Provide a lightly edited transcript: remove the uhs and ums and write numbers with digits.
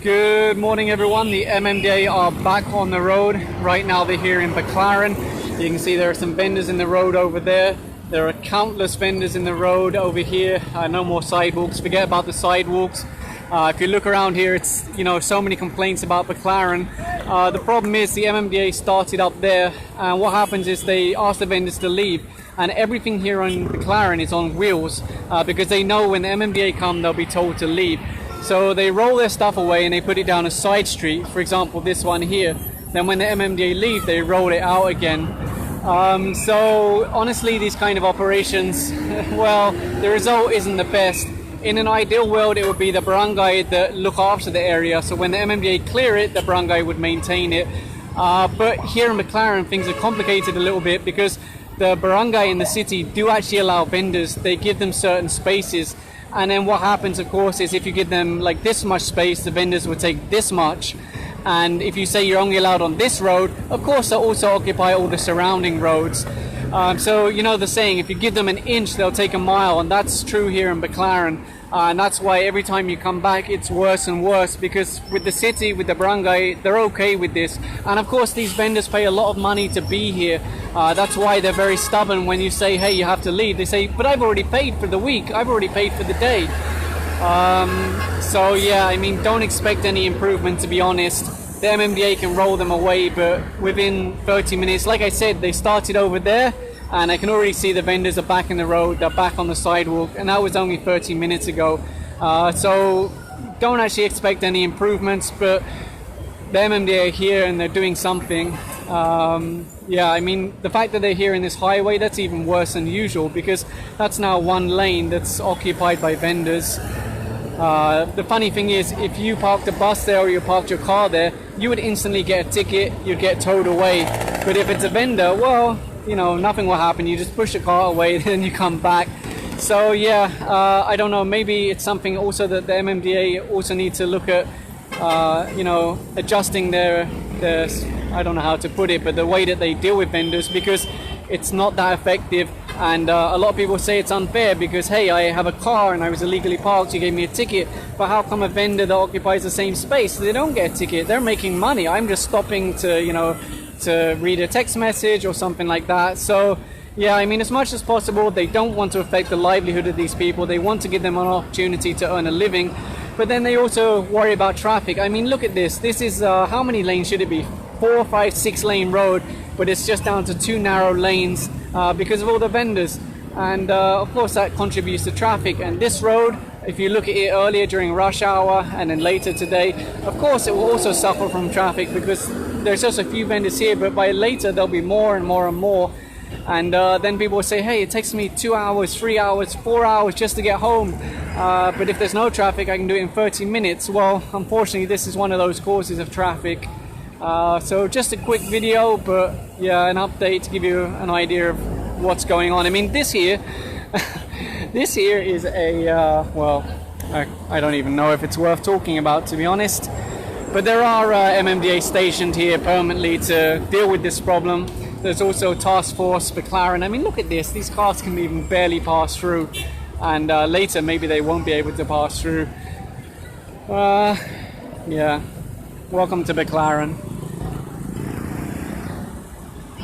Good morning everyone, the MMDA are back on the road. Right now they're here in Baclaran. You can see there are some vendors in the road over there. There are countless vendors in the road over here. No more sidewalks, forget about the sidewalks. If you look around here, it's, so many complaints about Baclaran. The problem is the MMDA started up there, and what happens is they ask the vendors to leave, and everything here on Baclaran is on wheels because they know when the MMDA come they'll be told to leave. So they roll their stuff away and they put it down a side street, for example this one here. Then when the MMDA leave, they roll it out again. So honestly, these kind of operations, well, the result isn't the best. In an ideal world, it would be the barangay that look after the area, so when the MMDA clear it, the barangay would maintain it. But here in Baclaran, things are complicated a little bit because the barangay in the city do actually allow vendors. They give them certain spaces. And then what happens, of course, is if you give them like this much space, the vendors will take this much. And if you say you're only allowed on this road, of course they'll also occupy all the surrounding roads. So you know the saying, if you give them an inch, they'll take a mile. And that's true here in Baclaran. And that's why every time you come back, it's worse and worse. Because with the city, with the barangay, they're okay with this. And of course, these vendors pay a lot of money to be here. That's why they're very stubborn when you say, hey, you have to leave. They say, but I've already paid for the week. I've already paid for the day. So yeah, I mean, don't expect any improvement, to be honest. The MMDA can roll them away, but within 30 minutes, like I said, they started over there. And I can already see the vendors are back in the road, they're back on the sidewalk, and that was only 30 minutes ago. So don't actually expect any improvements, but the MMDA are here and they're doing something. Yeah, I mean, the fact that they're here in this highway, that's even worse than usual because that's now one lane that's occupied by vendors. The funny thing is, if you parked a bus there or you parked your car there, you would instantly get a ticket, you'd get towed away. But if it's a vendor, well, nothing will happen. You just push the car away, then you come back. So yeah, I don't know, maybe it's something also that the MMDA also need to look at, adjusting their, I don't know how to put it, but the way that they deal with vendors, because it's not that effective. And a lot of people say it's unfair because, hey, I have a car and I was illegally parked, you gave me a ticket, but how come a vendor that occupies the same space, they don't get a ticket? They're making money. I'm just stopping to, to read a text message or something like that. So yeah, I mean, as much as possible, they don't want to affect the livelihood of these people. They want to give them an opportunity to earn a living, but then they also worry about traffic. I mean, look at this. This is, how many lanes should it be? 4, 5, 6 lane road, but it's just down to 2 narrow lanes because of all the vendors. And of course that contributes to traffic. And this road, if you look at it earlier during rush hour and then later today, of course it will also suffer from traffic because there's just a few vendors here, but by later there'll be more and more and more. And then people will say, hey, it takes me 2 hours, 3 hours, 4 hours just to get home. But if there's no traffic, I can do it in 30 minutes. Well, unfortunately, this is one of those causes of traffic. So just a quick video, but yeah, an update to give you an idea of what's going on. I mean, this here, this here is a, well, I don't even know if it's worth talking about, to be honest. But there are MMDA stationed here permanently to deal with this problem. There's also Task Force Baclaran. I mean, look at this. These cars can even barely pass through. And later, maybe they won't be able to pass through. Yeah. Welcome to Baclaran.